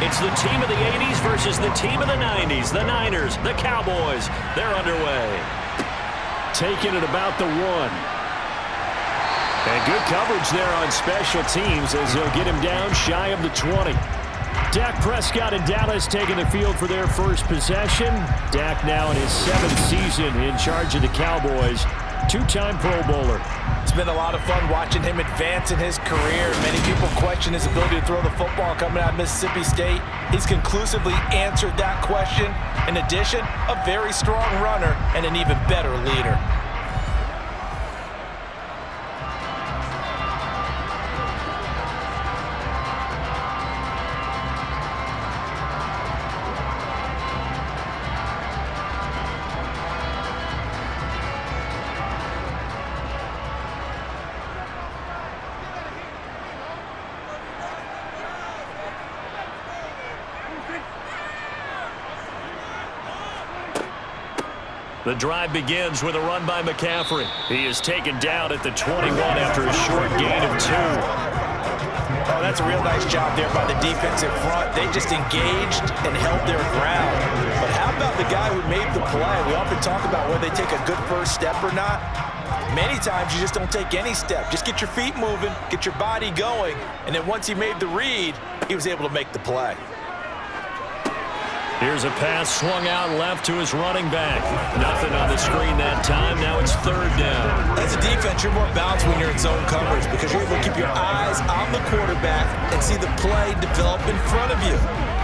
It's the team of the 80s versus the team of the 90s. The Niners, the Cowboys, they're underway. Taking it about the 1. And good coverage there on special teams as they'll get him down shy of the 20. Dak Prescott and Dallas taking the field for their first possession. Dak now in his 7th season in charge of the Cowboys. 2-time Pro Bowler. It's been a lot of fun watching him advance in his career. Many people question his ability to throw the football coming out of Mississippi State. He's conclusively answered that question. In addition, a very strong runner and an even better leader. The drive begins with a run by McCaffrey. He is taken down at the 21 after a short gain of 2. Oh, that's a real nice job there by the defense in front. They just engaged and held their ground. But how about the guy who made the play? We often talk about whether they take a good first step or not. Many times you just don't take any step. Just get your feet moving, get your body going, and then once he made the read, he was able to make the play. Here's a pass swung out left to his running back. Nothing on the screen that time. Now it's 3rd down. As a defense, you're more balanced when you're in zone coverage because you're able to keep your eyes on the quarterback and see the play develop in front of you.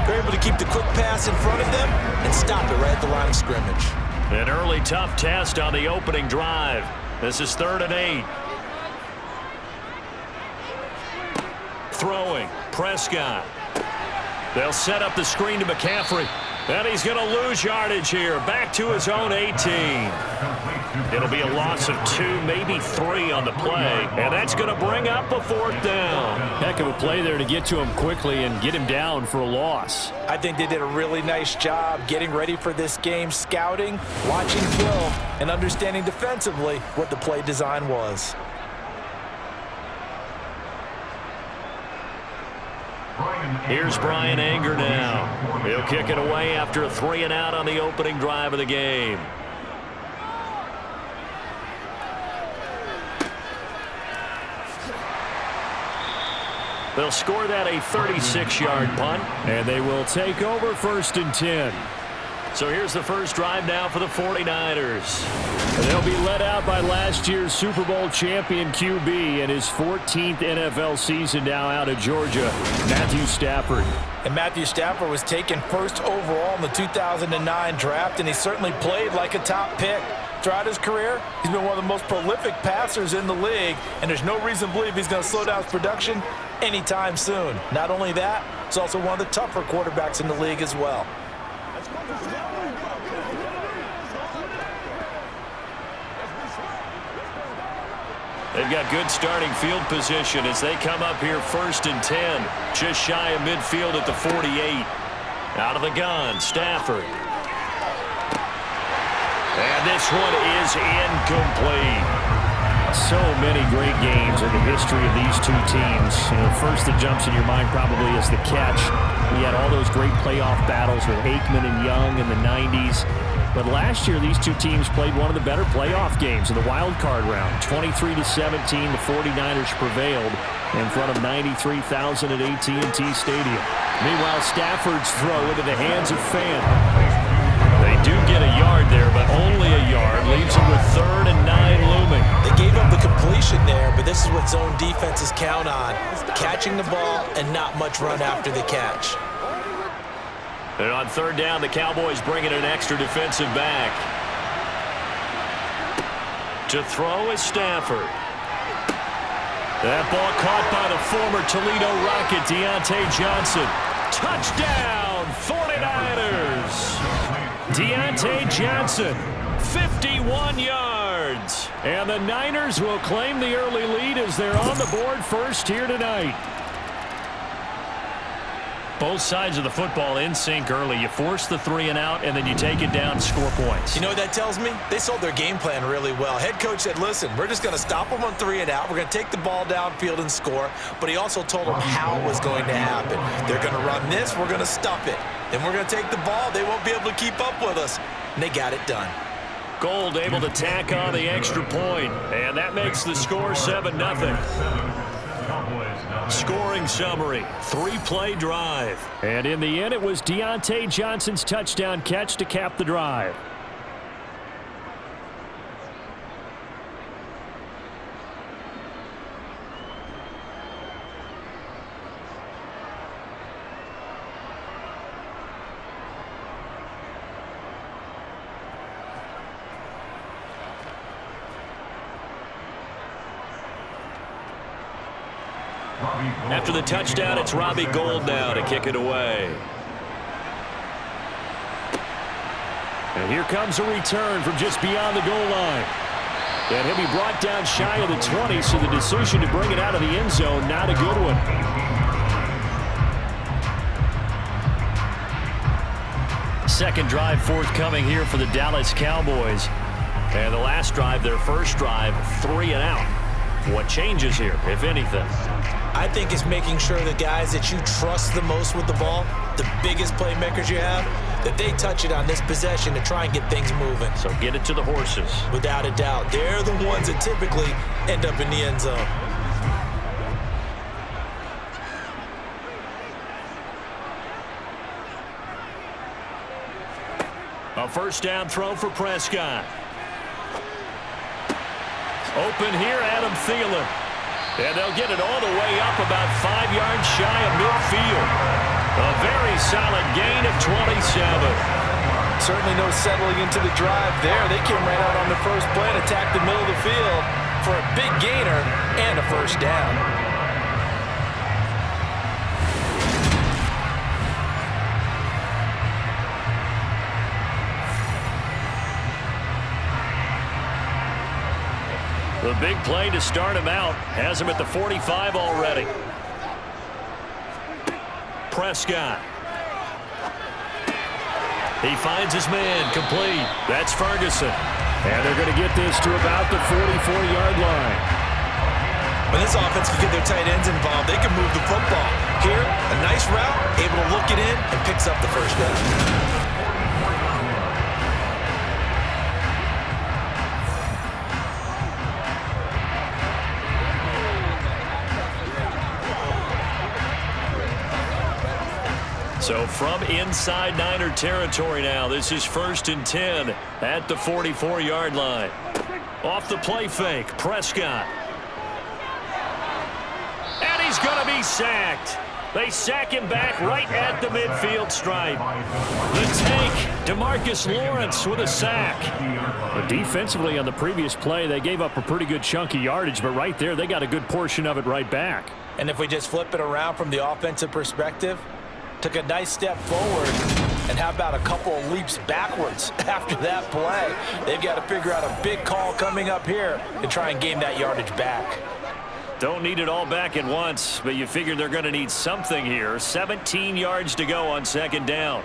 You're able to keep the quick pass in front of them and stop it right at the line of scrimmage. An early tough test on the opening drive. This is 3rd and 8. Throwing. Prescott. They'll set up the screen to McCaffrey. And he's going to lose yardage here. Back to his own 18. It'll be a loss of 2, maybe 3 on the play. And that's going to bring up a 4th down. Heck of a play there to get to him quickly and get him down for a loss. I think they did a really nice job getting ready for this game, scouting, watching film, and understanding defensively what the play design was. Here's Brian Anger now. He'll kick it away after a 3-and-out on the opening drive of the game. They'll score that a 36-yard punt, and they will take over 1st and 10. So here's the first drive now for the 49ers. And they'll be led out by last year's Super Bowl champion QB in his 14th NFL season now out of Georgia, Matthew Stafford. And Matthew Stafford was taken 1st overall in the 2009 draft, and he certainly played like a top pick. Throughout his career, he's been one of the most prolific passers in the league, and there's no reason to believe he's going to slow down his production anytime soon. Not only that, he's also one of the tougher quarterbacks in the league as well. They've got good starting field position as they come up here 1st and 10. Just shy of midfield at the 48. Out of the gun, Stafford. And this one is incomplete. So many great games in the history of these two teams. You know, first that jumps in your mind probably is the catch. We had all those great playoff battles with Aikman and Young in the 90s. But last year, these two teams played one of the better playoff games in the wild card round. 23-17, the 49ers prevailed in front of 93,000 at AT&T Stadium. Meanwhile, Stafford's throw into the hands of Fan. They do get a yard there, but only a yard. Leaves them with 3rd and 9 looming. They gave up the completion there, but this is what zone defenses count on. Catching the ball and not much run after the catch. And on 3rd down, the Cowboys bring in an extra defensive back. To throw is Stafford. That ball caught by the former Toledo Rocket, Deontay Johnson. Touchdown, 49ers. Deontay Johnson, 51 yards. And the Niners will claim the early lead as they're on the board first here tonight. Both sides of the football in sync early. You force the 3 and out, and then you take it down, score points. You know what that tells me? They sold their game plan really well. Head coach said, listen, we're just going to stop them on 3 and out. We're going to take the ball downfield and score. But he also told them how it was going to happen. They're going to run this. We're going to stuff it. Then we're going to take the ball. They won't be able to keep up with us. And they got it done. Gold able to tack on the extra point, and that makes the score 7-0. Scoring summary, 3-play drive. And in the end, it was Deontay Johnson's touchdown catch to cap the drive. After the touchdown, it's Robbie Gould now to kick it away. And here comes a return from just beyond the goal line. And he'll be brought down shy of the 20, so the decision to bring it out of the end zone, not a good one. Second drive forthcoming here for the Dallas Cowboys. And the last drive, their first drive, 3 and out. What changes here, if anything? I think it's making sure the guys that you trust the most with the ball, the biggest playmakers you have, that they touch it on this possession to try and get things moving. So get it to the horses. Without a doubt. They're the ones that typically end up in the end zone. A first down throw for Prescott. Open here, Adam Thielen. And they'll get it all the way up about 5 yards shy of midfield. A very solid gain of 27. Certainly no settling into the drive there. They came right out on the first play and attacked the middle of the field for a big gainer and a first down. The big play to start him out has him at the 45 already. Prescott. He finds his man complete. That's Ferguson. And they're going to get this to about the 44-yard line. When this offense can get their tight ends involved, they can move the football. Here, a nice route, able to look it in, and picks up the first down. So from inside Niner territory now, this is 1st and 10 at the 44-yard line. Off the play fake, Prescott. And he's going to be sacked. They sack him back right at the midfield stripe. The tank, DeMarcus Lawrence with a sack. But defensively on the previous play, they gave up a pretty good chunk of yardage, but right there, they got a good portion of it right back. And if we just flip it around from the offensive perspective, took a nice step forward, and how about a couple of leaps backwards after that play? They've got to figure out a big call coming up here to try and gain that yardage back. Don't need it all back at once, but you figure they're going to need something here. 17 yards to go on second down.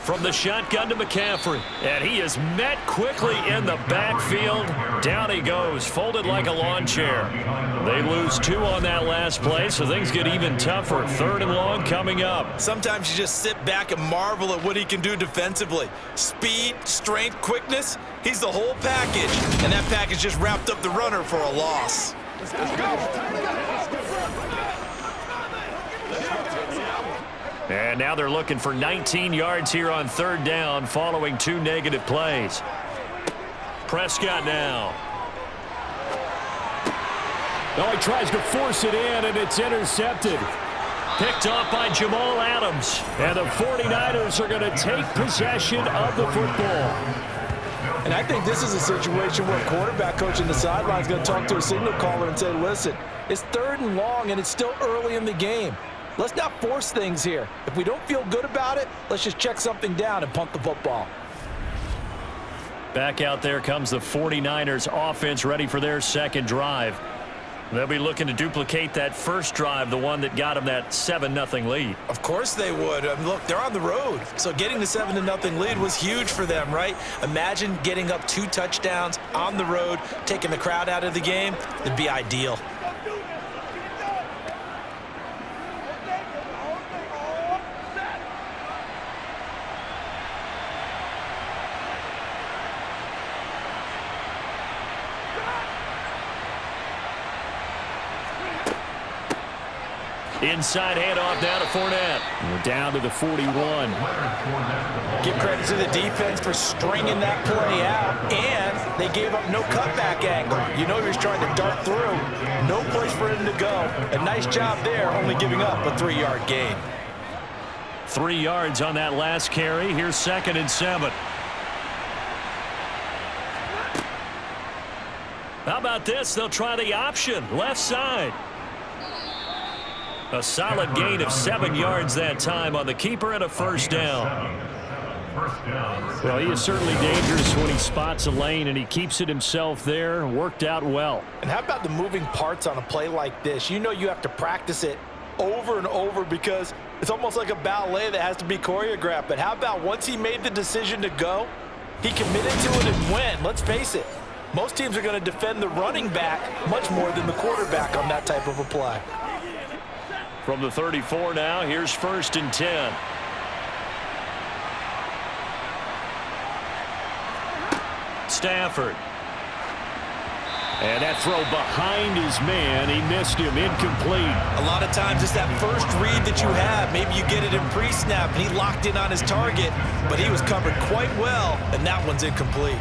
From the shotgun to McCaffrey, and he is met quickly in the backfield. Down he goes, folded like a lawn chair. They lose 2 on that last play, so things get even tougher. 3rd and long coming up. Sometimes you just sit back and marvel at what he can do defensively. Speed, strength, quickness, he's the whole package. And that package just wrapped up the runner for a loss. Let's go. And now they're looking for 19 yards here on 3rd down following 2 negative plays. Prescott now. Oh, he tries to force it in, and it's intercepted. Picked off by Jamal Adams. And the 49ers are going to take possession of the football. And I think this is a situation where quarterback coach in the sideline is going to talk to a signal caller and say, listen, it's 3rd and long, and it's still early in the game. Let's not force things here. If we don't feel good about it, let's just check something down and punt the football. Back out there comes the 49ers offense ready for their second drive. They'll be looking to duplicate that first drive, the one that got them that 7-0 lead. Of course they would. Look, they're on the road, so getting the 7-0 lead was huge for them, right? Imagine getting up 2 touchdowns on the road, taking the crowd out of the game. It'd be ideal. Inside handoff now to Fournette. We're down to the 41. Give credit to the defense for stringing that play out, and they gave up no cutback angle. You know he was trying to dart through. No place for him to go. A nice job there, only giving up a 3-yard gain. 3 yards on that last carry. Here's 2nd and 7. How about this? They'll try the option. Left side. A solid gain of 7 yards that time on the keeper and a first down. Well, he is certainly dangerous when he spots a lane, and he keeps it himself there. Worked out well. And how about the moving parts on a play like this? You know you have to practice it over and over because it's almost like a ballet that has to be choreographed. But how about once he made the decision to go, he committed to it and went. Let's face it, most teams are going to defend the running back much more than the quarterback on that type of a play. From the 34 now, here's 1st and 10. Stafford. And that throw behind his man. He missed him. Incomplete. A lot of times it's that first read that you have. Maybe you get it in pre-snap, and he locked in on his target, but he was covered quite well, and that one's incomplete.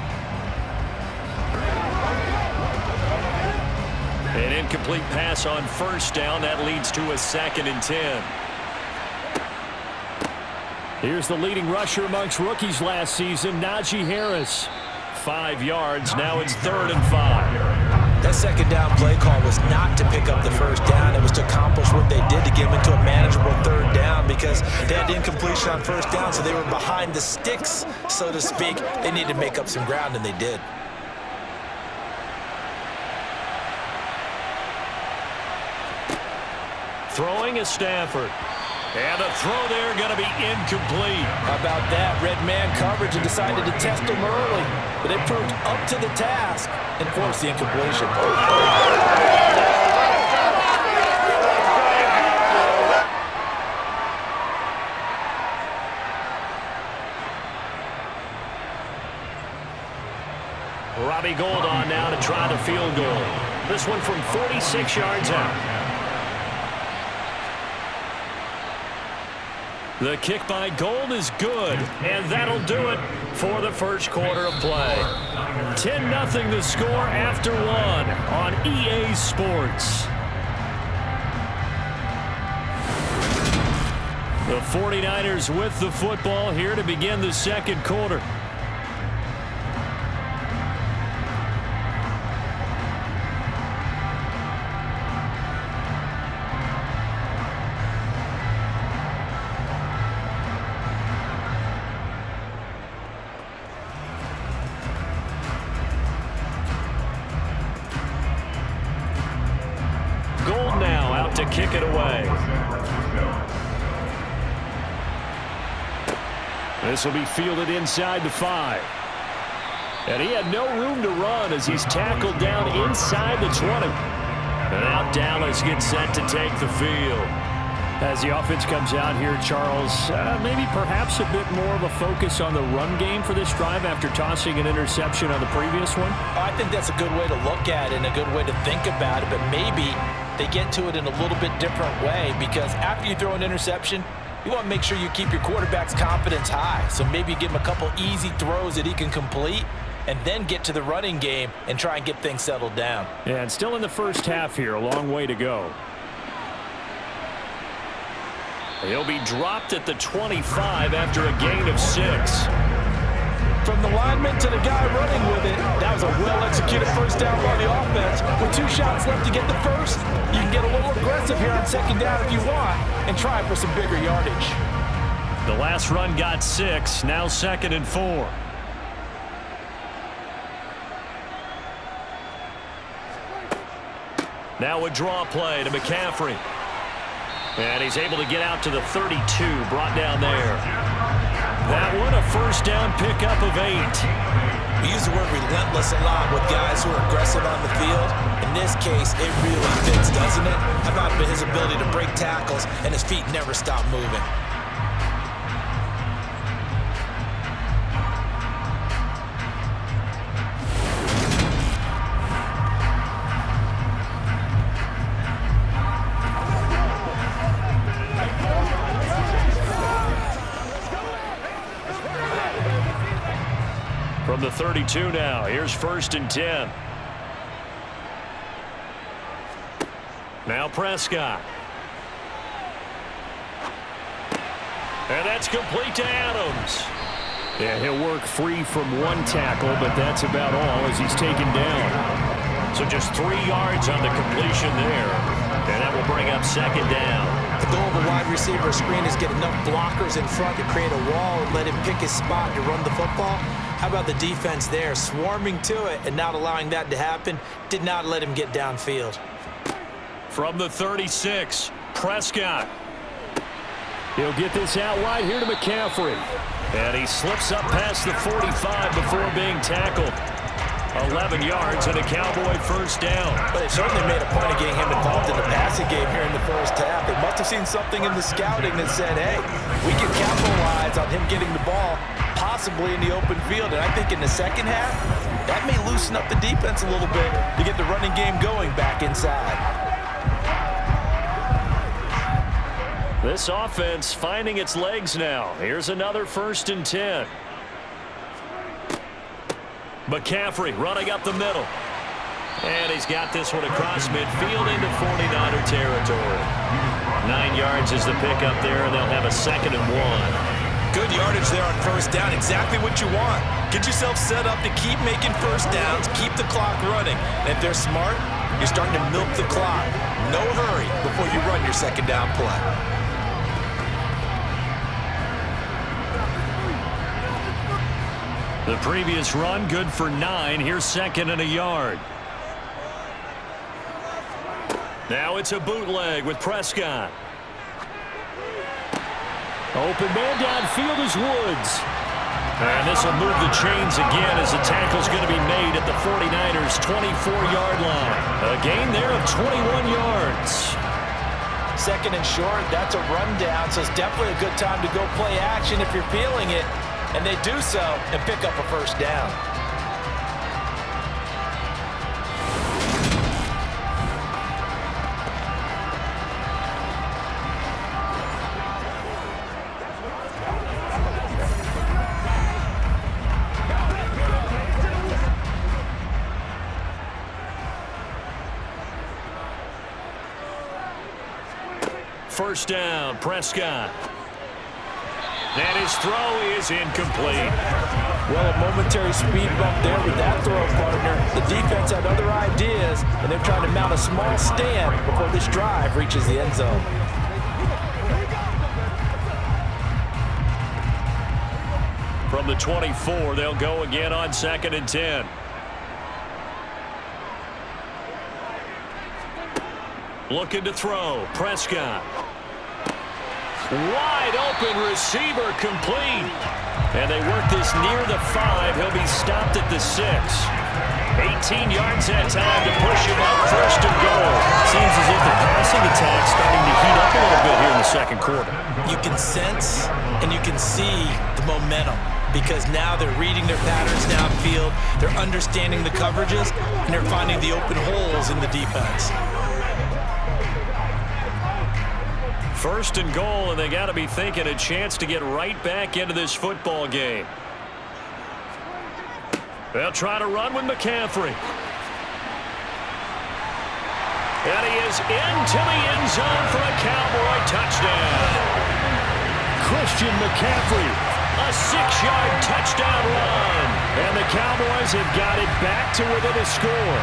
An incomplete pass on 1st down. That leads to a 2nd and 10. Here's the leading rusher amongst rookies last season, Najee Harris. 5 yards. Now it's 3rd and 5. That 2nd down play call was not to pick up the 1st down. It was to accomplish what they did to get them into a manageable 3rd down because they had incompletion on 1st down, so they were behind the sticks, so to speak. They needed to make up some ground, and they did. Throwing is Stafford. And the throw there going to be incomplete. How about that? Red man coverage and decided to test him early. But it proved up to the task and forced the incompletion. Robbie Gould on now to try the field goal. This one from 46 yards out. The kick by Gould is good, and that'll do it for the first quarter of play. 10-0 the score after 1 on EA Sports. The 49ers with the football here to begin the second quarter. To kick it away. This will be fielded inside the 5. And he had no room to run as he's tackled down inside the 20. And now Dallas gets set to take the field. As the offense comes out here, Charles, maybe perhaps a bit more of a focus on the run game for this drive after tossing an interception on the previous one? I think that's a good way to look at it and a good way to think about it, but maybe they get to it in a little bit different way because after you throw an interception, you want to make sure you keep your quarterback's confidence high. So maybe give him a couple easy throws that he can complete and then get to the running game and try and get things settled down. Yeah, and still in the first half here, a long way to go. He'll be dropped at the 25 after a gain of 6. From the lineman to the guy running with it, that was a well-executed first down by the offense. With 2 shots left to get the first, you can get a little aggressive here on 2nd down if you want and try for some bigger yardage. The last run got 6, now 2nd and 4. Now a draw play to McCaffrey. And he's able to get out to the 32, brought down there. That one, a first down pickup of 8. We use the word relentless a lot with guys who are aggressive on the field. In this case, it really fits, doesn't it? How about his ability to break tackles and his feet never stop moving? From the 32 now, here's 1st and 10. Now Prescott. And that's complete to Adams. Yeah, he'll work free from one tackle, but that's about all as he's taken down. So just 3 yards on the completion there. And that will bring up 2nd down. The goal of a wide receiver screen is get enough blockers in front to create a wall and let him pick his spot to run the football. How about the defense there, swarming to it and not allowing that to happen? Did not let him get downfield. From the 36, Prescott. He'll get this out wide here to McCaffrey. And he slips up past the 45 before being tackled. 11 yards and a Cowboy first down. But they certainly made a point of getting him involved in the passing game here in the first half. They must have seen something in the scouting that said, hey, we can capitalize on him getting the ball, possibly in the open field. And I think in the second half, that may loosen up the defense a little bit to get the running game going back inside. This offense finding its legs now. Here's another 1st and 10. McCaffrey running up the middle. And he's got this one across midfield into 49er territory. 9 yards is the pickup there, and they'll have a 2nd and 1. Good yardage there on first down. Exactly what you want. Get yourself set up to keep making first downs, keep the clock running. And if they're smart, you're starting to milk the clock. No hurry before you run your 2nd down play. The previous run good for 9. Here's 2nd and a yard. Now it's a bootleg with Prescott. Open man downfield is Woods. And this will move the chains again as the tackle's going to be made at the 49ers' 24-yard line. A gain there of 21 yards. 2nd and short, that's a rundown, so it's definitely a good time to go play action if you're feeling it. And they do so and pick up a first down. First down, Prescott. And his throw is incomplete. Well, a momentary speed bump there with that throw, partner. The defense had other ideas, and they're trying to mount a small stand before this drive reaches the end zone. From the 24, they'll go again on 2nd and 10. Looking to throw, Prescott. Wide open receiver complete. And they work this near the 5. He'll be stopped at the 6. 18 yards that time to push him up 1st and goal. Seems as if the passing attack's starting to heat up a little bit here in the 2nd quarter. You can sense and you can see the momentum because now they're reading their patterns downfield, they're understanding the coverages, and they're finding the open holes in the defense. 1st and goal, and they got to be thinking a chance to get right back into this football game. They'll try to run with McCaffrey. And he is into the end zone for a Cowboy touchdown. Christian McCaffrey, a 6-yard touchdown run. And the Cowboys have got it back to within a score.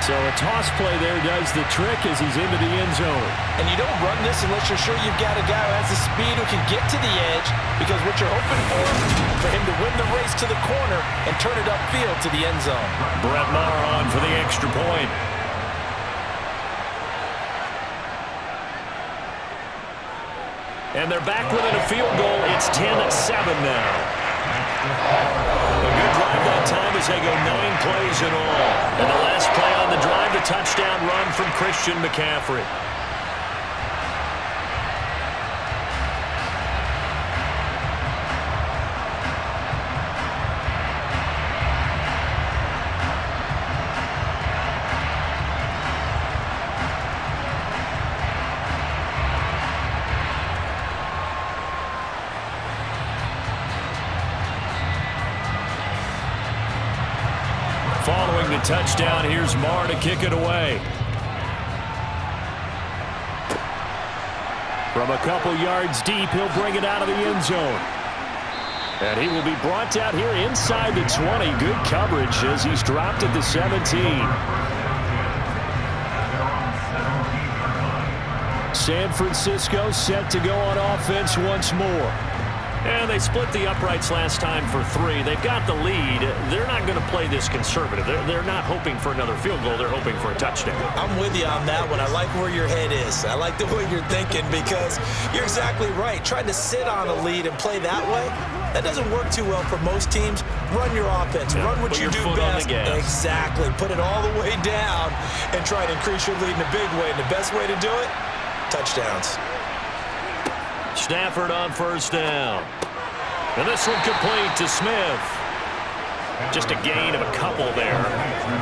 So a toss play there does the trick as he's into the end zone. And you don't run this unless you're sure you've got a guy who has the speed who can get to the edge, because what you're hoping for him to win the race to the corner and turn it upfield to the end zone. Brett Maher on for the extra point. And they're back within a field goal. It's 10-7 now. A good drive that time as they go 9 plays in all. And the last play on the drive, the touchdown run from Christian McCaffrey. Following the touchdown, here's Marr to kick it away. From a couple yards deep, he'll bring it out of the end zone. And he will be brought down here inside the 20. Good coverage as he's dropped at the 17. San Francisco set to go on offense once more. And they split the uprights last time for 3. They've got the lead. They're not going to play this conservative. They're not hoping for another field goal. They're hoping for a touchdown. I'm with you on that one. I like where your head is. I like the way you're thinking because you're exactly right. Trying to sit on a lead and play that way, that doesn't work too well for most teams. Run your offense. Yeah, run what you do best. Exactly. Put it all the way down and try to increase your lead in a big way. And the best way to do it, touchdowns. Stafford on first down. And this one complete to Smith. Just a gain of a couple there.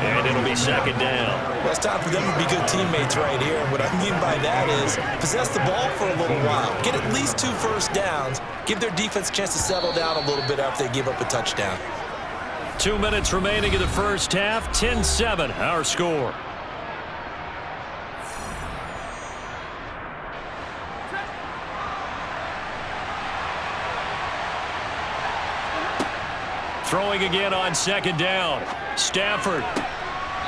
And it'll be second down. Well, it's time for them to be good teammates right here. And what I mean by that is possess the ball for a little while. Get at least 2 first downs. Give their defense a chance to settle down a little bit after they give up a touchdown. 2 minutes remaining in the first half. 10-7 our score. Throwing again on second down. Stafford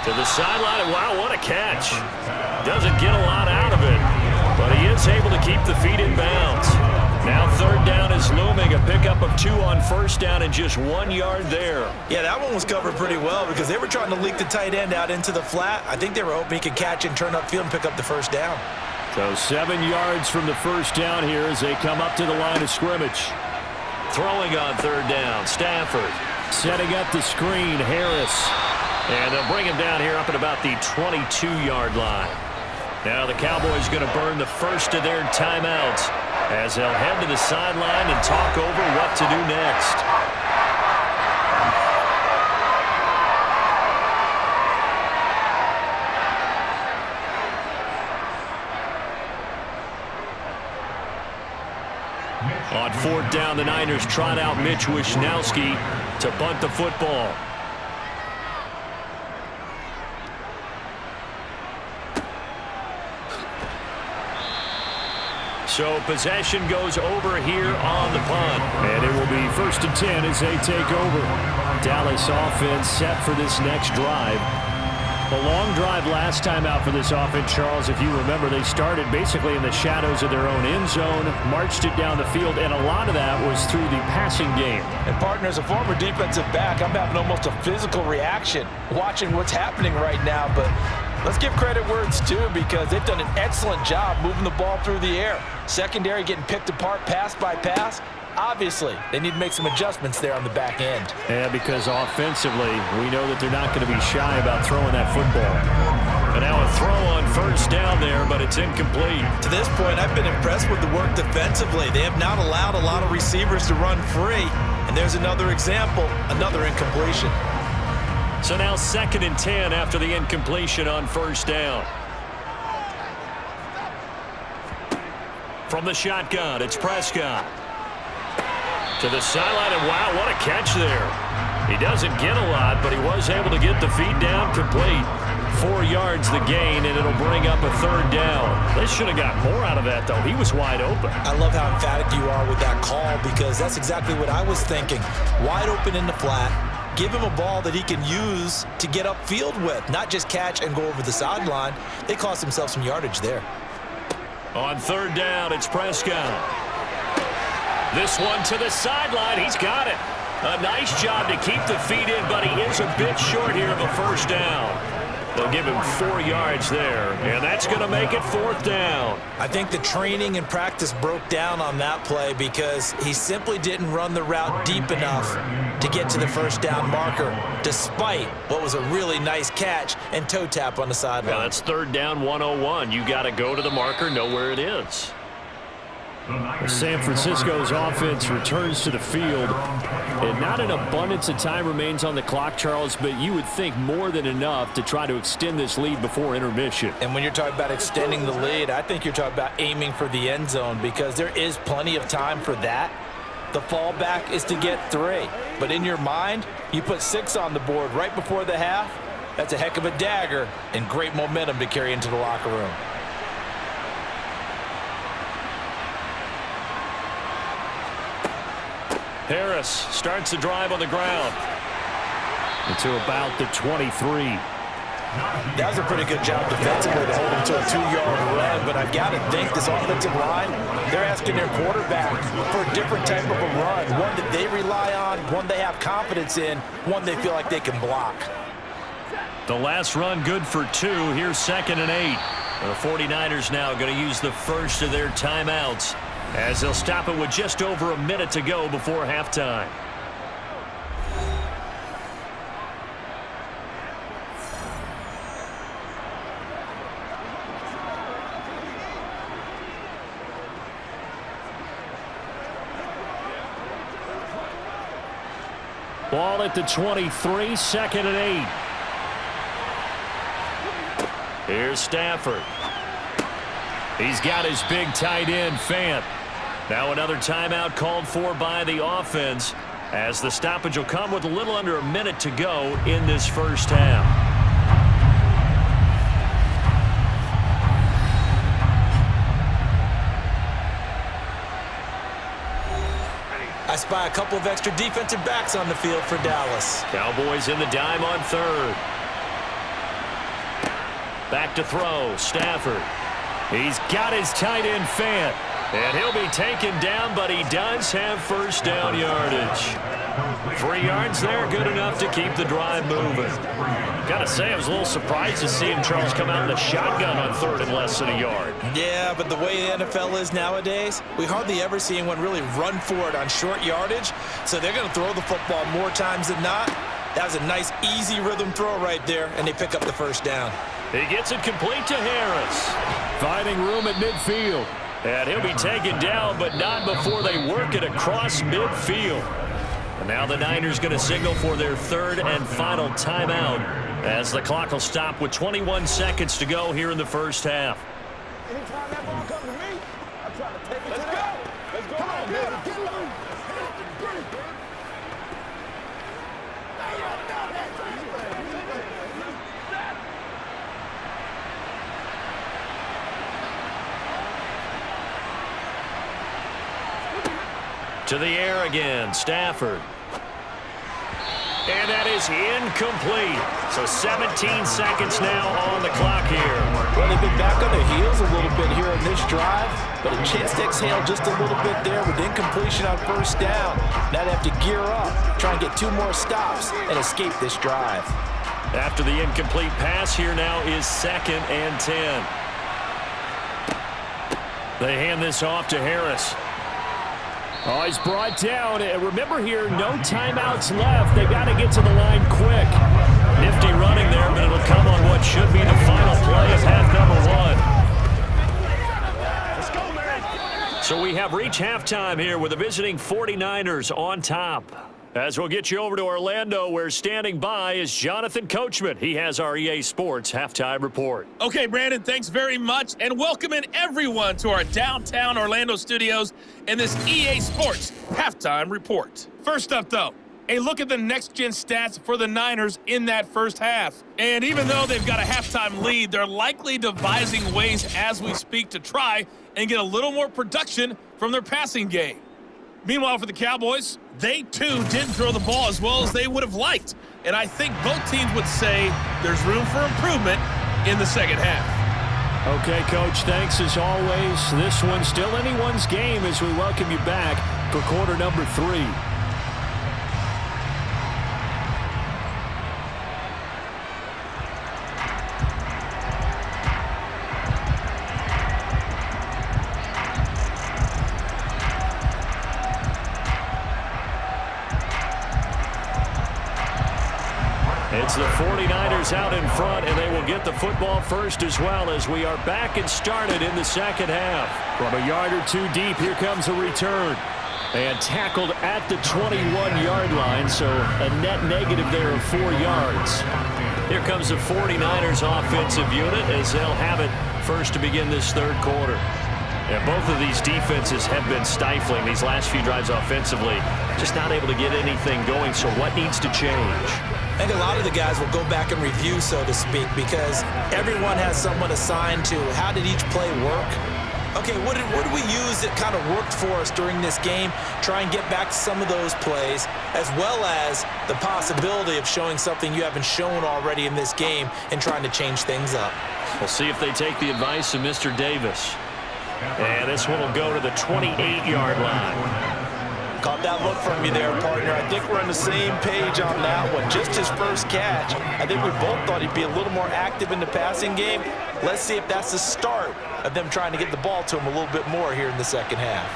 to the sideline. And wow, what a catch. Doesn't get a lot out of it, but he is able to keep the feet in bounds. Now third down is looming. A pickup of 2 on first down and just 1 yard there. Yeah, that one was covered pretty well because they were trying to leak the tight end out into the flat. I think they were hoping he could catch and turn upfield and pick up the first down. So 7 yards from the first down here as they come up to the line of scrimmage. Throwing on third down, Stafford. Setting up the screen, Harris. And they'll bring him down here up at about the 22-yard line. Now the Cowboys going to burn the first of their timeouts as they'll head to the sideline and talk over what to do next. On fourth down, the Niners trot out Mitch Wishnowsky to bunt the football. So possession goes over here on the punt. And it will be 1st and 10 as they take over. Dallas offense set for this next drive. A long drive last time out for this offense, Charles. If you remember, they started basically in the shadows of their own end zone, marched it down the field, and a lot of that was through the passing game. And, partner, as a former defensive back, I'm having almost a physical reaction watching what's happening right now. But let's give credit where it's due because they've done an excellent job moving the ball through the air. Secondary getting picked apart pass by pass. Obviously, they need to make some adjustments there on the back end. Yeah, because offensively, we know that they're not going to be shy about throwing that football. And now a throw on first down there, but it's incomplete. To this point, I've been impressed with the work defensively. They have not allowed a lot of receivers to run free. And there's another example, another incompletion. So now 2nd and 10 after the incompletion on first down. From the shotgun, it's Prescott. To the sideline, and wow, what a catch there. He doesn't get a lot, but he was able to get the feet down complete. 4 yards the gain, and it'll bring up a third down. They should have got more out of that, though. He was wide open. I love how emphatic you are with that call because that's exactly what I was thinking. Wide open in the flat. Give him a ball that he can use to get upfield with, not just catch and go over the sideline. They cost themselves some yardage there. On third down, it's Prescott. This one to the sideline. He's got it. A nice job to keep the feet in, but he is a bit short here of a first down. They'll give him 4 yards there, and that's going to make it 4th down. I think the training and practice broke down on that play because he simply didn't run the route deep enough to get to the first down marker, despite what was a really nice catch and toe tap on the sideline. Yeah, that's 3rd down 101. You got to go to the marker, know where it is. San Francisco's offense returns to the field, and not an abundance of time remains on the clock, Charles, but you would think more than enough to try to extend this lead before intermission. And when you're talking about extending the lead, I think you're talking about aiming for the end zone because there is plenty of time for that. The fallback is to get 3, but in your mind, you put 6 on the board right before the half. That's a heck of a dagger and great momentum to carry into the locker room. Harris starts the drive on the ground. Into about the 23. That was a pretty good job defensively to hold him to a 2-yard run, but I've got to think this offensive line, they're asking their quarterback for a different type of a run, one that they rely on, one they have confidence in, one they feel like they can block. The last run good for 2. Here's 2nd and 8. The 49ers now going to use the first of their timeouts, as they'll stop it with just over a minute to go before halftime. Ball at the 23, 2nd and 8. Here's Stafford. He's got his big tight end, Fant. Now another timeout called for by the offense, as the stoppage will come with a little under a minute to go in this first half. I spy a couple of extra defensive backs on the field for Dallas. Cowboys in the dime on 3rd. Back to throw, Stafford. He's got his tight end, Fant. And he'll be taken down, but he does have first down yardage. 3 yards there, good enough to keep the drive moving. Got to say, I was a little surprised to see him, Charles, come out in the shotgun on 3rd and less than a yard. Yeah, but the way the NFL is nowadays, we hardly ever see anyone really run for it on short yardage. So they're going to throw the football more times than not. That was a nice, easy rhythm throw right there, and they pick up the first down. He gets it complete to Harris. Finding room at midfield. And he'll be taken down, but not before they work it across midfield. And now the Niners going to signal for their 3rd and final timeout, as the clock will stop with 21 seconds to go here in the first half. Anytime that ball comes to me, I try to take it to that. Let's go. Come on, baby. Get loose. To the air again, Stafford. And that is incomplete. So 17 seconds now on the clock here. Well, they've been back on their heels a little bit here in this drive, but a chance to exhale just a little bit there with incompletion on first down. Now they have to gear up, try and get 2 more stops and escape this drive. After the incomplete pass, here now is 2nd and 10. They hand this off to Harris. Oh, he's brought down. And remember here, no timeouts left. They got to get to the line quick. Nifty running there, but it'll come on what should be the final play of half number 1. Let's go, man. So we have reached halftime here with the visiting 49ers on top. As we'll get you over to Orlando, where standing by is Jonathan Coachman. He has our EA Sports Halftime Report. Okay, Brandon, thanks very much, and welcome in everyone to our downtown Orlando studios in this EA Sports Halftime Report. First up, though, a look at the next-gen stats for the Niners in that first half. And even though they've got a halftime lead, they're likely devising ways as we speak to try and get a little more production from their passing game. Meanwhile, for the Cowboys, they, too, didn't throw the ball as well as they would have liked. And I think both teams would say there's room for improvement in the second half. Okay, Coach, thanks as always. This one's still anyone's game as we welcome you back for quarter number 3. It's the 49ers out in front, and they will get the football first as well as we are back and started in the second half. From a yard or two deep, here comes a return. And tackled at the 21-yard line, so a net negative there of 4 yards. Here comes the 49ers offensive unit as they'll have it first to begin this third quarter. And both of these defenses have been stifling these last few drives offensively. Just not able to get anything going, so what needs to change? I think a lot of the guys will go back and review, so to speak, because everyone has someone assigned to how did each play work. Okay, what did we use that kind of worked for us during this game? Try and get back to some of those plays, as well as the possibility of showing something you haven't shown already in this game and trying to change things up. We'll see if they take the advice of Mr. Davis. And this one will go to the 28-yard line. Caught that look from you there, partner. I think we're on the same page on that one. Just his first catch. I think we both thought he'd be a little more active in the passing game. Let's see if that's the start of them trying to get the ball to him a little bit more here in the second half.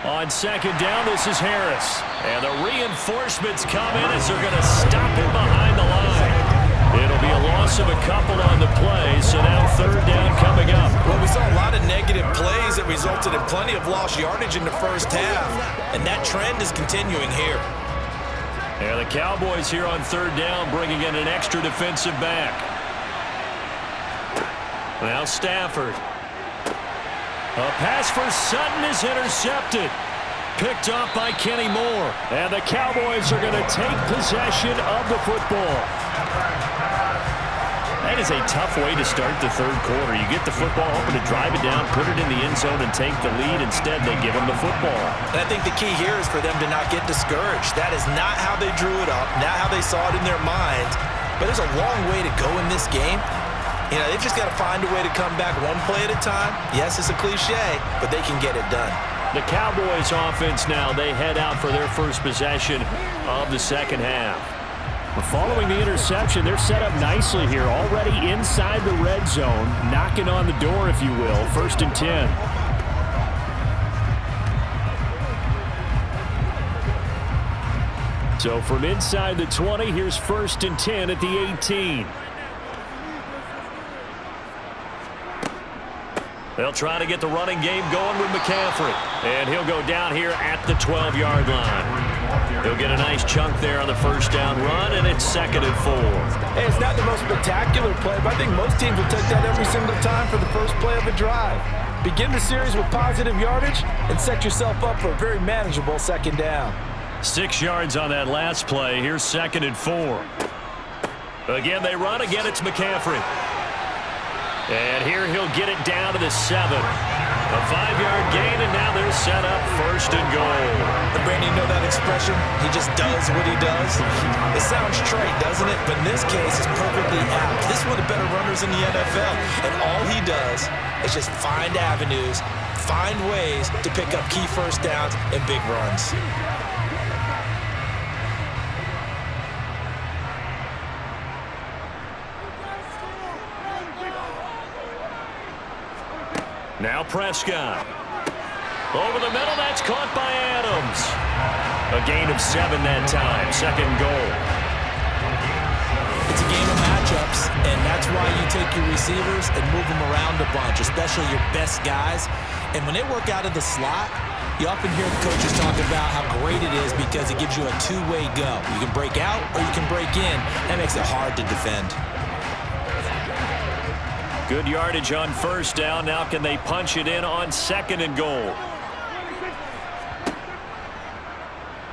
On second down, this is Harris. And the reinforcements come in as they're going to stop him behind the line. It'll be a loss of a couple on the play, so now third down coming up. Well, we saw a lot of negative plays that resulted in plenty of lost yardage in the first half, and that trend is continuing here. And the Cowboys here on third down bringing in an extra defensive back. Now Stafford. A pass for Sutton is intercepted. Picked off by Kenny Moore. And the Cowboys are going to take possession of the football. That is a tough way to start the third quarter. You get the football, hoping to drive it down, put it in the end zone, and take the lead. Instead, they give them the football. And I think the key here is for them to not get discouraged. That is not how they drew it up, not how they saw it in their minds. But there's a long way to go in this game. You know, they've just got to find a way to come back one play at a time. Yes, it's a cliche, but they can get it done. The Cowboys offense now, they head out for their first possession of the second half. Following the interception, they're set up nicely here, already inside the red zone, knocking on the door, if you will, 1st and 10. So from inside the 20, here's 1st and 10 at the 18. They'll try to get the running game going with McCaffrey. And he'll go down here at the 12-yard line. He'll get a nice chunk there on the first down run, and it's 2nd and 4. Hey, it's not the most spectacular play, but I think most teams will take that every single time for the first play of a drive. Begin the series with positive yardage and set yourself up for a very manageable second down. 6 yards on that last play. Here's 2nd and 4. Again, they run. Again, it's McCaffrey. And here he'll get it down to the 7. A 5-yard gain, and now they're set up 1st and goal. And Brandon, you know that expression? He just does what he does. It sounds trite, doesn't it? But in this case, it's perfectly apt. This is one of the better runners in the NFL. And all he does is just find avenues, find ways to pick up key first downs and big runs. Now Prescott. Over the middle, that's caught by Adams. A gain of 7 that time, 2nd goal. It's a game of matchups, and that's why you take your receivers and move them around a bunch, especially your best guys. And when they work out of the slot, you often hear the coaches talk about how great it is because it gives you a two-way go. You can break out or you can break in. That makes it hard to defend. Good yardage on first down. Now can they punch it in on 2nd and goal?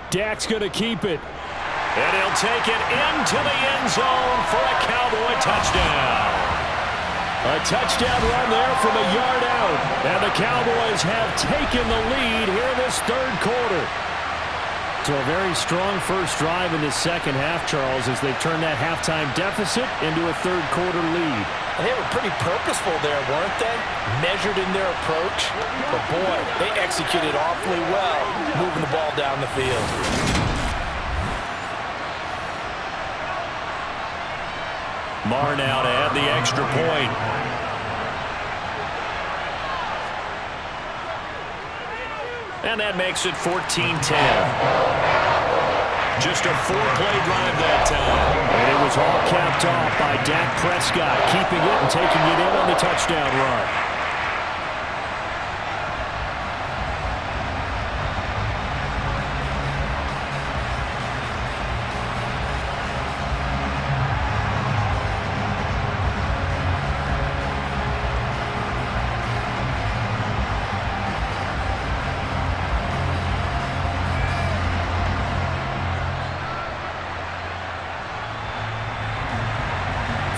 Dak's going to keep it. And he'll take it into the end zone for a Cowboy touchdown. A touchdown run there from a yard out. And the Cowboys have taken the lead here in this third quarter. So a very strong first drive in the second half, Charles, as they've turned that halftime deficit into a third quarter lead. And they were pretty purposeful there, weren't they? Measured in their approach. But boy, they executed awfully well, moving the ball down the field. Marr now to add the extra point. And that makes it 14-10. Just a 4-play drive that time. And it was all capped off by Dak Prescott, keeping it and taking it in on the touchdown run.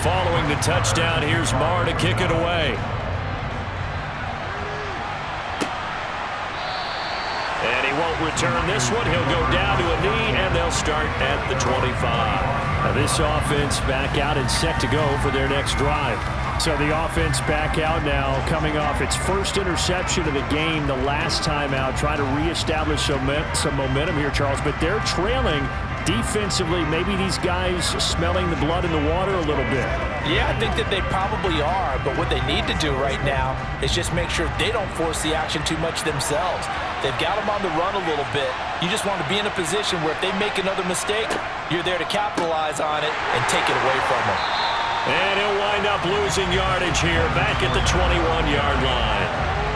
Following the touchdown, here's Marr to kick it away. And he won't return this one. He'll go down to a knee, and they'll start at the 25. Now this offense back out and set to go for their next drive. So the offense back out now, coming off its first interception of the game the last time out, trying to reestablish some momentum here, Charles. But they're trailing defensively. Maybe these guys smelling the blood in the water a little bit. Yeah, I think that they probably are, but what they need to do right now is just make sure they don't force the action too much themselves. They've got them on the run a little bit. You just want to be in a position where if they make another mistake, you're there to capitalize on it and take it away from them. And he'll wind up losing yardage here back at the 21-yard line.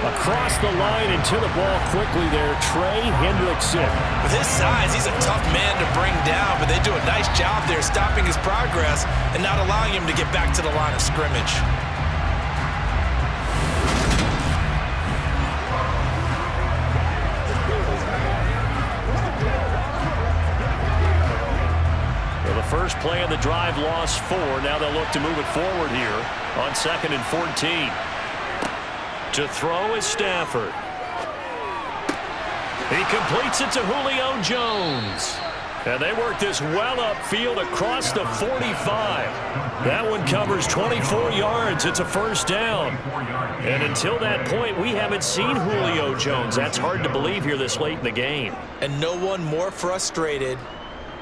Across the line and to the ball quickly there, Trey Hendrickson. With his size, he's a tough man to bring down, but they do a nice job there stopping his progress and not allowing him to get back to the line of scrimmage. Well, the first play of the drive lost 4. Now they'll look to move it forward here on 2nd and 14. To throw is Stafford. He completes it to Julio Jones. And they work this well upfield across the 45. That one covers 24 yards. It's a first down. And until that point, we haven't seen Julio Jones. That's hard to believe here this late in the game. And no one more frustrated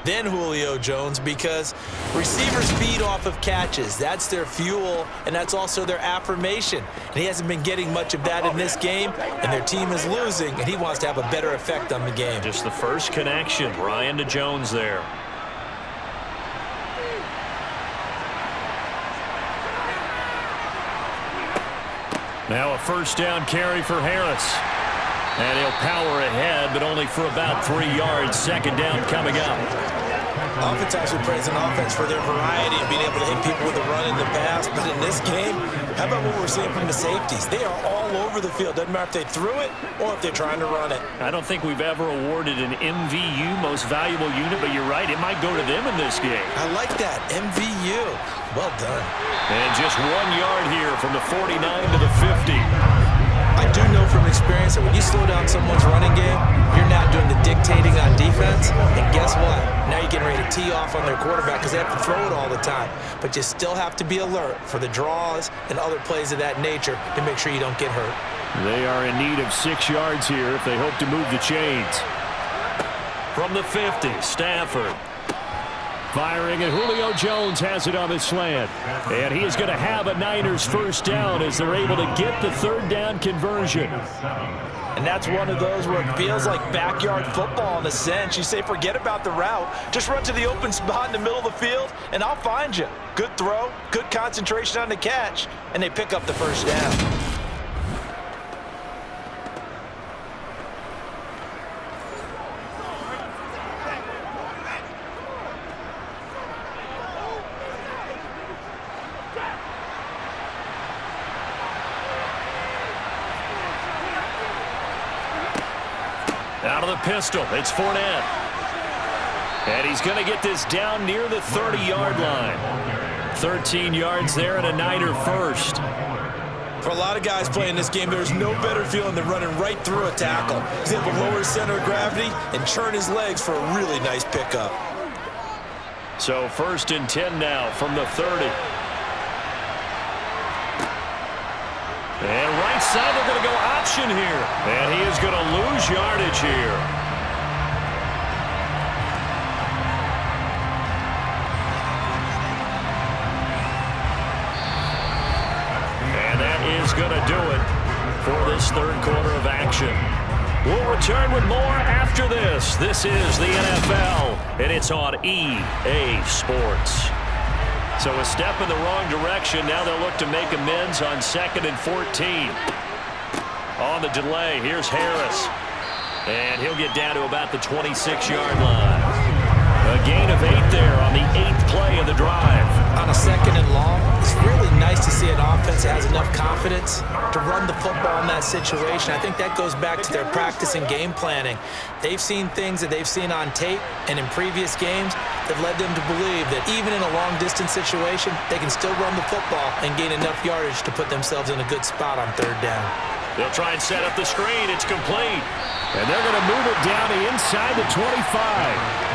than Julio Jones, because receivers feed off of catches. That's their fuel, and that's also their affirmation. And he hasn't been getting much of that in this game, and their team is losing, and he wants to have a better effect on the game. Just the first connection, Ryan to Jones there. Now a first down carry for Harris. And he'll power ahead, but only for about 3 yards. Second down coming up. Offense actually praised an offense for their variety and being able to hit people with a run in the pass. But in this game, how about what we're seeing from the safeties? They are all over the field. Doesn't matter if they threw it or if they're trying to run it. I don't think we've ever awarded an MVU, most valuable unit, but you're right, it might go to them in this game. I like that, MVU. Well done. And just 1 yard here from the 49 to the 50. I do know from experience that when you slow down someone's running game, you're not doing the dictating on defense. And guess what? Now you're getting ready to tee off on their quarterback because they have to throw it all the time. But you still have to be alert for the draws and other plays of that nature to make sure you don't get hurt. They are in need of 6 yards here if they hope to move the chains. From the 50, Stafford. Firing, and Julio Jones has it on the slant. And he is going to have a Niners first down as they're able to get the third down conversion. And that's one of those where it feels like backyard football in a sense. You say, forget about the route. Just run to the open spot in the middle of the field, and I'll find you. Good throw, good concentration on the catch, and they pick up the first down. Out of the pistol, it's Fournette. And he's going to get this down near the 30-yard line. 13 yards there and a Niner first. For a lot of guys playing this game, there's no better feeling than running right through a tackle. He's able to lower his center of gravity and churn his legs for a really nice pickup. So 1st and 10 now from the 30. And right side, they're going to go option here. And he is going to lose yardage here. And that is going to do it for this third quarter of action. We'll return with more after this. This is the NFL, and it's on EA Sports. So a step in the wrong direction. Now they'll look to make amends on 2nd and 14. On the delay, here's Harris. And he'll get down to about the 26-yard line. A gain of 8 there on the 8th play of the drive. On a 2nd and long, it's really nice to see an offense that has enough confidence to run the football in that situation. I think that goes back to their practice and game planning. They've seen things that they've seen on tape and in previous games that led them to believe that even in a long-distance situation, they can still run the football and gain enough yardage to put themselves in a good spot on 3rd down. They'll try and set up the screen. It's complete. And they're going to move it down to inside the 25.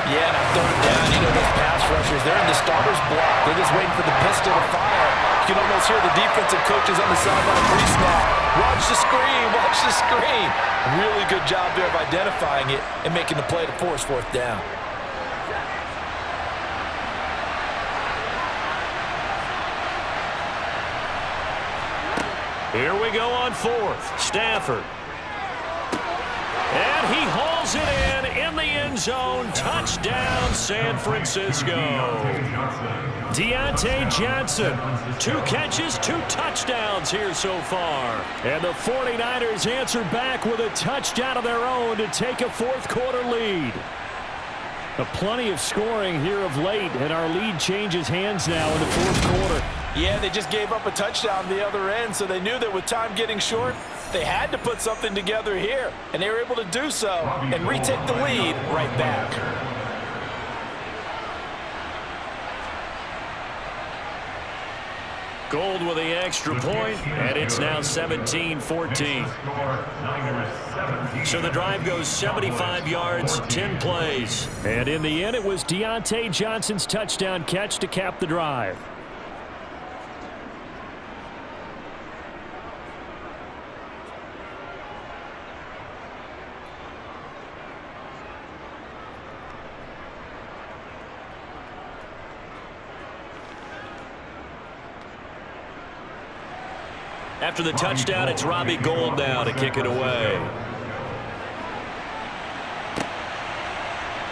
Yeah, now 3rd down, you know those pass rushers, they're in the starter's block. They're just waiting for the pistol to fire. You can almost hear the defensive coaches on the sideline pre-snap. Watch the screen, watch the screen. Really good job there of identifying it and making the play to force 4th down. Here we go on 4th. Stafford. And he hauls it in the end zone. Touchdown, San Francisco. Deontay Johnson, 2 catches, 2 touchdowns here so far. And the 49ers answer back with a touchdown of their own to take a 4th quarter lead. Plenty of scoring here of late, and our lead changes hands now in the 4th quarter. Yeah, they just gave up a touchdown on the other end, so they knew that with time getting short, they had to put something together here, and they were able to do so and retake the lead right back. Gold with the extra point, and it's now 17-14. So the drive goes 75 yards, 10 plays. And in the end, it was Deontay Johnson's touchdown catch to cap the drive. After the touchdown, it's Robbie Gould now to kick it away.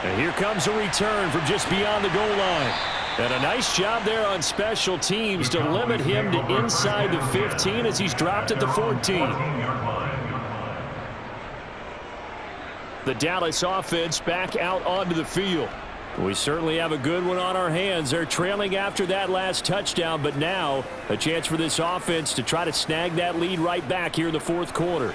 And here comes a return from just beyond the goal line. And a nice job there on special teams to limit him to inside the 15 as he's dropped at the 14. The Dallas offense back out onto the field. We certainly have a good one on our hands. They're trailing after that last touchdown, but now a chance for this offense to try to snag that lead right back here in the 4th quarter.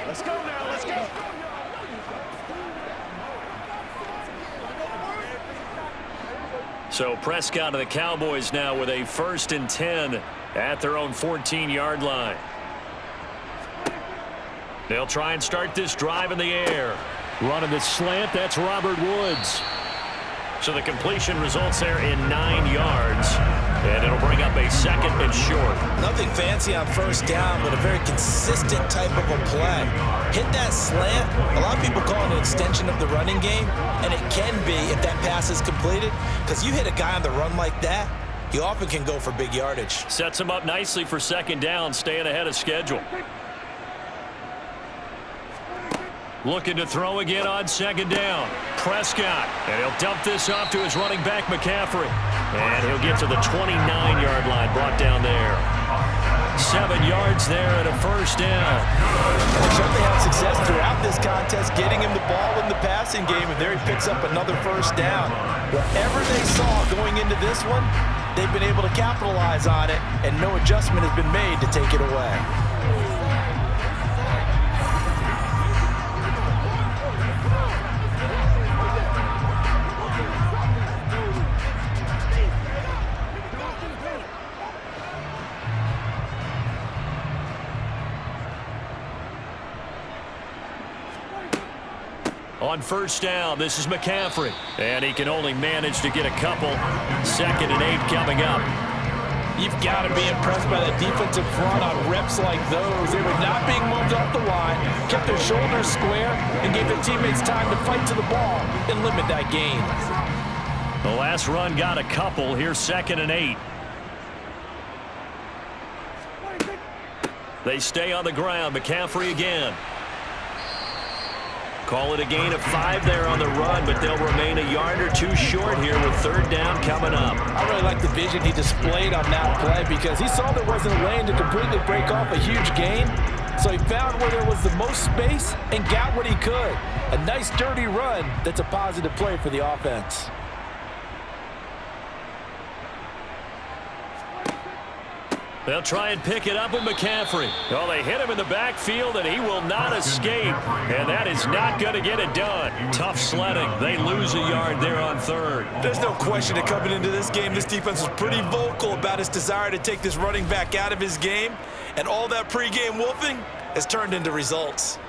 Let's go now, let's go. So Prescott and the Cowboys now with a 1st and 10 at their own 14-yard line. They'll try and start this drive in the air. Running the slant, that's Robert Woods. So the completion results there in 9 yards. And it'll bring up a 2nd and short. Nothing fancy on 1st down, but a very consistent type of a play. Hit that slant. A lot of people call it an extension of the running game, and it can be if that pass is completed, because you hit a guy on the run like that, you often can go for big yardage. Sets him up nicely for 2nd down, staying ahead of schedule. Looking to throw again on 2nd down. Prescott. And he'll dump this off to his running back, McCaffrey. And he'll get to the 29-yard line, brought down there. 7 yards there and a 1st down. They certainly have success throughout this contest, getting him the ball in the passing game, and there he picks up another 1st down. Whatever they saw going into this one, they've been able to capitalize on it, and no adjustment has been made to take it away. On 1st down, this is McCaffrey. And he can only manage to get a couple. 2nd and 8 coming up. You've got to be impressed by the defensive front on reps like those. They were not being moved off the line, kept their shoulders square, and gave their teammates time to fight to the ball and limit that gain. The last run got a couple. Here's 2nd and 8. They stay on the ground. McCaffrey again. Call it a gain of 5 there on the run, but they'll remain a yard or 2 short here with 3rd down coming up. I really like the vision he displayed on that play because he saw there wasn't a lane to completely break off a huge gain. So he found where there was the most space and got what he could. A nice dirty run that's a positive play for the offense. They'll try and pick it up with McCaffrey. Oh, they hit him in the backfield, and he will not escape. And that is not going to get it done. Tough sledding. They lose a yard there on 3rd. There's no question that coming into this game, this defense was pretty vocal about its desire to take this running back out of his game. And all that pregame wolfing has turned into results.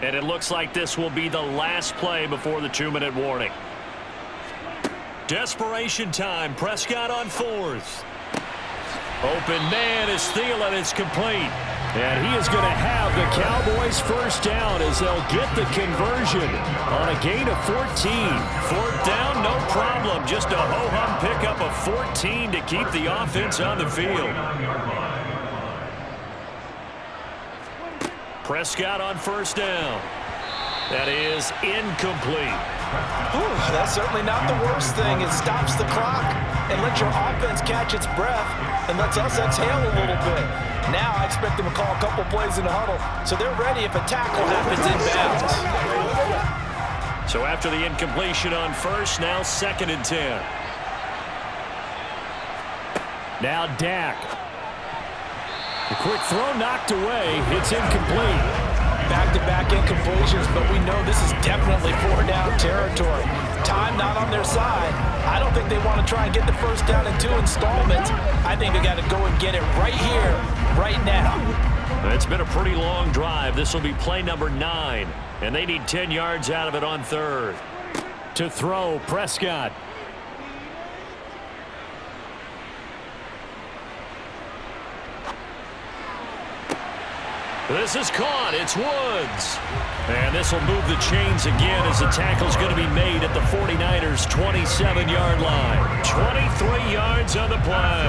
And it looks like this will be the last play before the 2-minute warning. Desperation time. Prescott on 4th. Open man is Thielen. It's complete. And he is going to have the Cowboys 1st down as they'll get the conversion on a gain of 14. 4th down, no problem. Just a ho-hum pickup of 14 to keep the offense on the field. Prescott on 1st down. That is incomplete. Ooh, that's certainly not the worst thing. It stops the clock and lets your offense catch its breath and lets us exhale a little bit. Now I expect them to call a couple plays in the huddle so they're ready if a tackle happens inbounds. So after the incompletion on 1st, now 2nd and 10. Now Dak. The quick throw knocked away. It's incomplete. Back-to-back incompletions, but we know this is definitely 4-down territory. Time not on their side. I don't think they want to try and get the 1st down in 2 installments. I think they got to go and get it right here, right now. It's been a pretty long drive. This will be play number 9, and they need 10 yards out of it on 3rd. To throw, Prescott. This is caught. It's Woods. And this will move the chains again as the tackle's going to be made at the 49ers' 27-yard line. 23 yards on the play.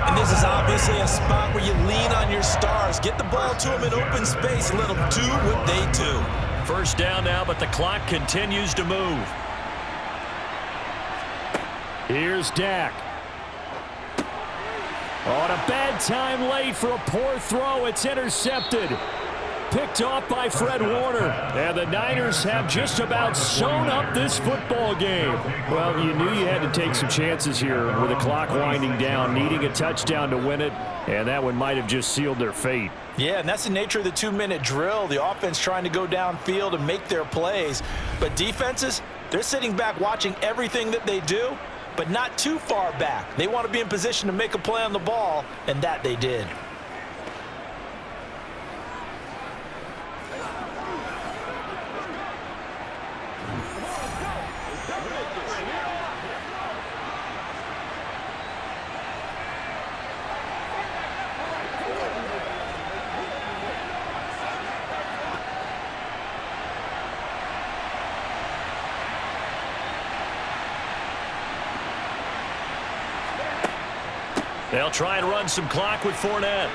And this is obviously a spot where you lean on your stars. Get the ball to them in open space and let them do what they do. 1st down now, but the clock continues to move. Here's Dak. On a bad time late for a poor throw. It's intercepted. Picked off by Fred Warner. And the Niners have just about sewn up this football game. Well, you knew you had to take some chances here with the clock winding down, needing a touchdown to win it, and that one might have just sealed their fate. Yeah, and that's the nature of the 2-minute drill. The offense trying to go downfield and make their plays. But defenses, they're sitting back watching everything that they do, but not too far back. They want to be in position to make a play on the ball, and that they did. They'll try and run some clock with Fournette.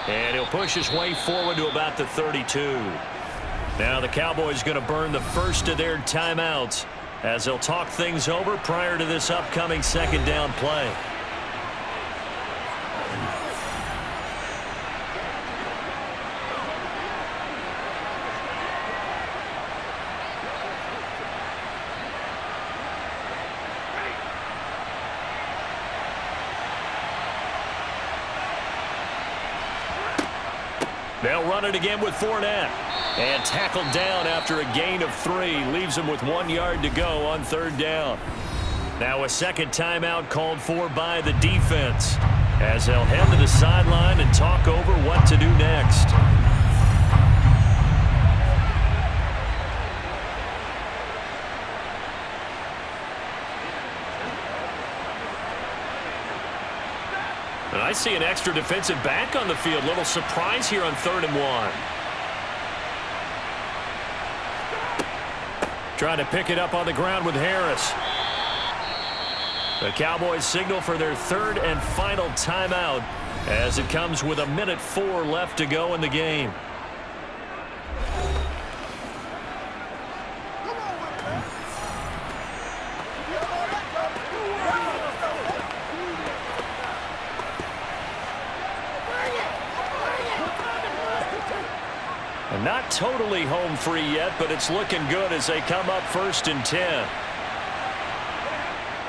And he'll push his way forward to about the 32. Now the Cowboys going to burn the first of their timeouts as they'll talk things over prior to this upcoming 2nd down play. They'll run it again with Fournette. And tackled down after a gain of 3. Leaves him with 1 yard to go on 3rd down. Now a second timeout called for by the defense as they'll head to the sideline and talk over what to do next. I see an extra defensive back on the field. Little surprise here on 3rd and 1. Trying to pick it up on the ground with Harris. The Cowboys signal for their 3rd and final timeout as it comes with 1:04 left to go in the game. And not totally home free yet, but it's looking good as they come up 1st and 10.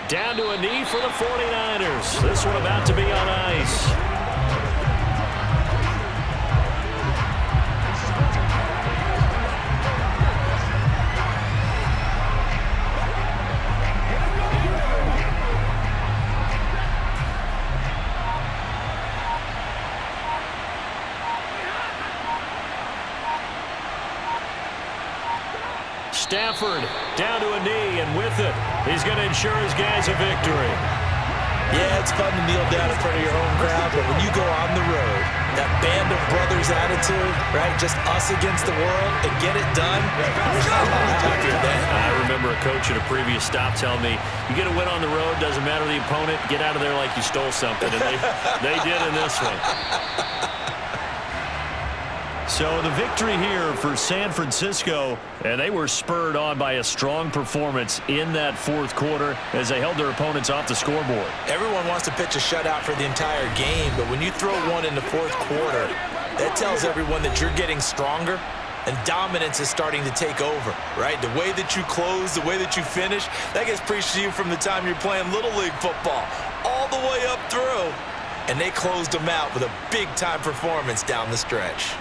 Down to a knee for the 49ers. This one about to be on ice. Stafford down to a knee, and with it, he's going to ensure his guys a victory. Yeah, it's fun to kneel down in front of your home crowd, but when you go on the road, that band of brothers attitude, right? Just us against the world and get it done. I remember a coach at a previous stop telling me, you get a win on the road, doesn't matter the opponent, get out of there like you stole something. And they did in this one. So the victory here for San Francisco, and they were spurred on by a strong performance in that 4th quarter as they held their opponents off the scoreboard. Everyone wants to pitch a shutout for the entire game, but when you throw one in the 4th quarter, that tells everyone that you're getting stronger and dominance is starting to take over, right? The way that you close, the way that you finish, that gets preached to you from the time you're playing Little League football all the way up through, and they closed them out with a big-time performance down the stretch.